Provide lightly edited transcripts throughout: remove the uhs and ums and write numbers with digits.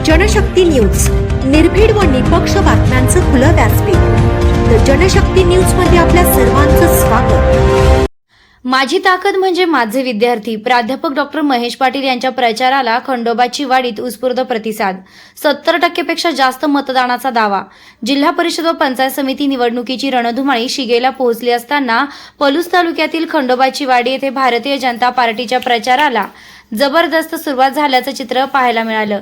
Janshakti news, निर्भीड व निपक्ष बातम्यांचं खुलं व्यासपीठ। द जनशक्ती न्यूज मध्ये आपल्या सर्वांचं स्वागत। माझी ताकद म्हणजे माझे विद्यार्थी। प्राध्यापक डॉक्टर महेश पाटील यांच्या प्रचाराला खंडोबाची वाडीत उत्स्फूर्त प्रतिसाद। 70% पेक्षा जास्त मतदानाचा दावा। जिल्हा परिषद व पंचायत समिती निवडणुकीची रणधुमाळी शिगेला पोहोचली असताना पलूस तालुक्यातील खंडोबाची वाडी येथे भारतीय जनता पार्टीच्या प्रचाराला जबरदस्त सुरुवात झाल्याचं चित्र पाहायला मिळालं।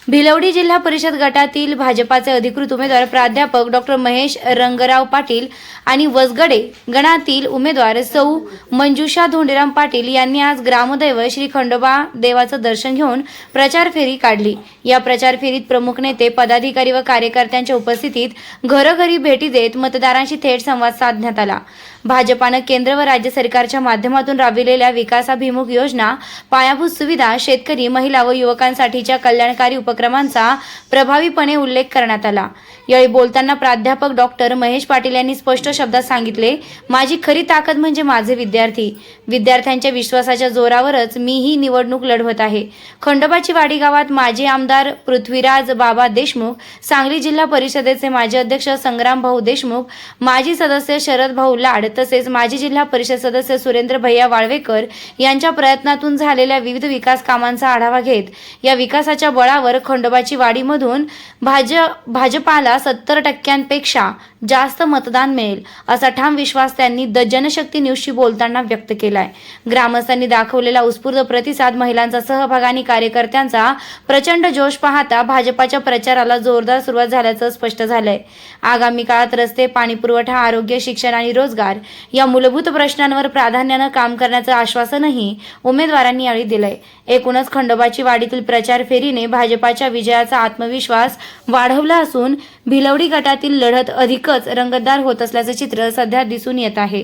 भिलवडी जिल्हा परिषद गटातील भाजपाचे अधिकृत उमेदवार प्राध्यापक डॉक्टर महेश रंगराव पाटील आणि वसगडे गणातील उमेदवार सौ मंजुषा धोंडीराम पाटील यांनी आज ग्रामदैव श्री खंडोबा देवाचं दर्शन घेऊन प्रचार फेरी काढली। या प्रचार फेरीत प्रमुख नेते, पदाधिकारी व कार्यकर्त्यांच्या उपस्थितीत घरोघरी भेटी देत मतदारांशी थेट संवाद साधण्यात आला। भाजपानं केंद्र व राज्य सरकारच्या माध्यमातून राबविलेल्या विकासाभिमुख योजना, पायाभूत सुविधा, शेतकरी, महिला व युवकांसाठीच्या कल्याणकारी उपक्रमांचा प्रभावीपणे उल्लेख करण्यात आला। यावेळी बोलताना प्राध्यापक डॉक्टर महेश पाटील यांनी स्पष्ट शब्दात सांगितले, माझी खरी ताकद म्हणजे माझे विद्यार्थी। विद्यार्थ्यांच्या विश्वासाच्या जोरावरच मी ही निवडणूक लढवत आहे। खंडोबाची वाडी गावात माजी आमदार पृथ्वीराज बाबा देशमुख, सांगली जिल्हा परिषदेचे माजी अध्यक्ष संग्राम भाऊ देशमुख, माजी सदस्य शरद भाऊ लाड तसेच माजी जिल्हा परिषद सदस्य सुरेंद्र भैया वाळवेकर यांच्या प्रयत्नातून झालेल्या विविध विकास कामांचा आढावा घेत या विकासाच्या बळावर खंडोबाची वाडीमधून भाजपाला 70% जास्त मतदान मिळेल असा ठाम विश्वास त्यांनी द जनशक्ती न्यूजशी बोलताना व्यक्त केलाय। ग्रामस्थांनी दाखवलेला उत्स्फूर्त प्रतिसाद, महिलांचा सहभाग आणि कार्यकर्त्यांचा प्रचंड जोश पाहता भाजपाच्या प्रचाराला जोरदार सुरुवात झाल्याचं स्पष्ट झालंय। आगामी काळात रस्ते, पाणीपुरवठा, आरोग्य, शिक्षण आणि रोजगार या मूलभूत प्रश्नांवर प्राधान्यानं काम करण्याचं आश्वासनही उमेदवारांनी यावेळी दिलंय। एकूणच खंडोबाची वाडीतील प्रचार फेरीने भाजपाच्या विजयाचा आत्मविश्वास वाढवला असून भिलवडी गटातील लढत अधिकच रंगतदार होत असल्याचं चित्र सध्या दिसून येत आहे।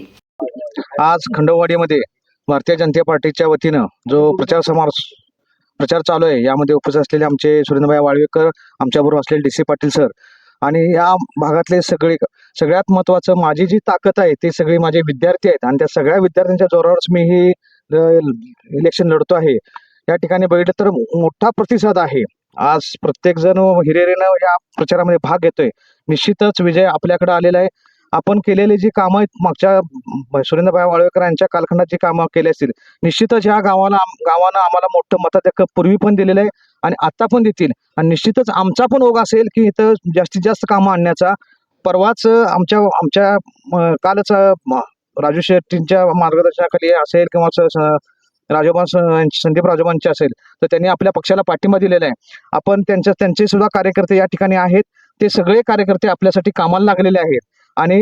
आज खंडोबावाडीमध्ये भारतीय जनता पार्टीच्या वतीनं जो प्रचार चालू आहे, यामध्ये उपस्थित असलेले आमचे सुरेंद्रभाई वाळवेकर, आमच्याबरोबर असलेले DC पाटील सर आणि या भागातले सगळ्यात महत्त्वाचं, माझी जी ताकद आहे ते सगळे माझे विद्यार्थी आहेत आणि त्या सगळ्या विद्यार्थ्यांच्या जोरावरच मी ही इलेक्शन लढतो आहे। या ठिकाणी बघितलं तर मोठा प्रतिसाद आहे। आज प्रत्येक जण हिरिरीनं या प्रचारामध्ये भाग घेतोय। निश्चितच विजय आपल्याकडे आलेला आहे। आपण केलेली जी कामं आहेत, मागच्या सुरेंद्रभाई वाळवेकर यांच्या कालखंडात जी कामं केली असतील, निश्चितच ह्या गावानं आम्हाला मोठं मताधिक्य पूर्वी पण दिलेलं आहे आणि आता पण देतील आणि निश्चितच आमचा पण ओघ असेल की इथं जास्तीत जास्त कामं आणण्याचा। परवाच आमच्या कालच राजू शेट्टींच्या मार्गदर्शनाखाली असेल किंवा संदीप राजोबांचे असेल तर त्यांनी आपल्या पक्षाला पाठिंबा दिलेला आहे। आपण त्यांचे सुद्धा कार्यकर्ते या ठिकाणी आहेत। ते सगळे कार्यकर्ते आपल्यासाठी कामाला लागलेले आहेत आणि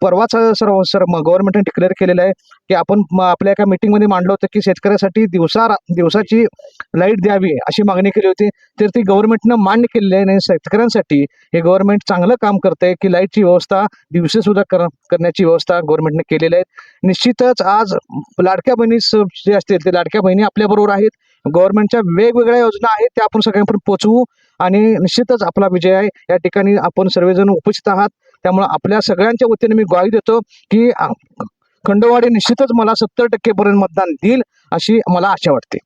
परवाच गव्हर्नमेंटने डिक्लेअर केलेलं आहे की आपण आपल्या एका मीटिंगमध्ये मांडलं होतं की शेतकऱ्यासाठी दिवसाची लाईट द्यावी अशी मागणी केली होती। तर ती गव्हर्नमेंटनं मान्य केलेली आहे आणि शेतकऱ्यांसाठी हे गव्हर्नमेंट चांगलं काम करतंय की लाईटची व्यवस्था दिवसे सुद्धा करण्याची व्यवस्था गव्हर्नमेंटने केलेली आहे। निश्चितच आज लाडक्या बहिणी जे असतील ते लाडक्या बहिणी आपल्याबरोबर आहेत। गव्हर्नमेंटच्या वेगवेगळ्या योजना आहेत त्या आपण सगळ्यांपर्यंत पोहोचवू आणि निश्चितच आपला विजय आहे। या ठिकाणी आपण सर्वजण उपस्थित आहात, त्यामुळे आपल्या सगळ्यांच्या वतीने मी ग्वाही देतो की खंडोबावाडी निश्चितच मला 70% पर्यंत मतदान देईल अशी मला आशा वाटते।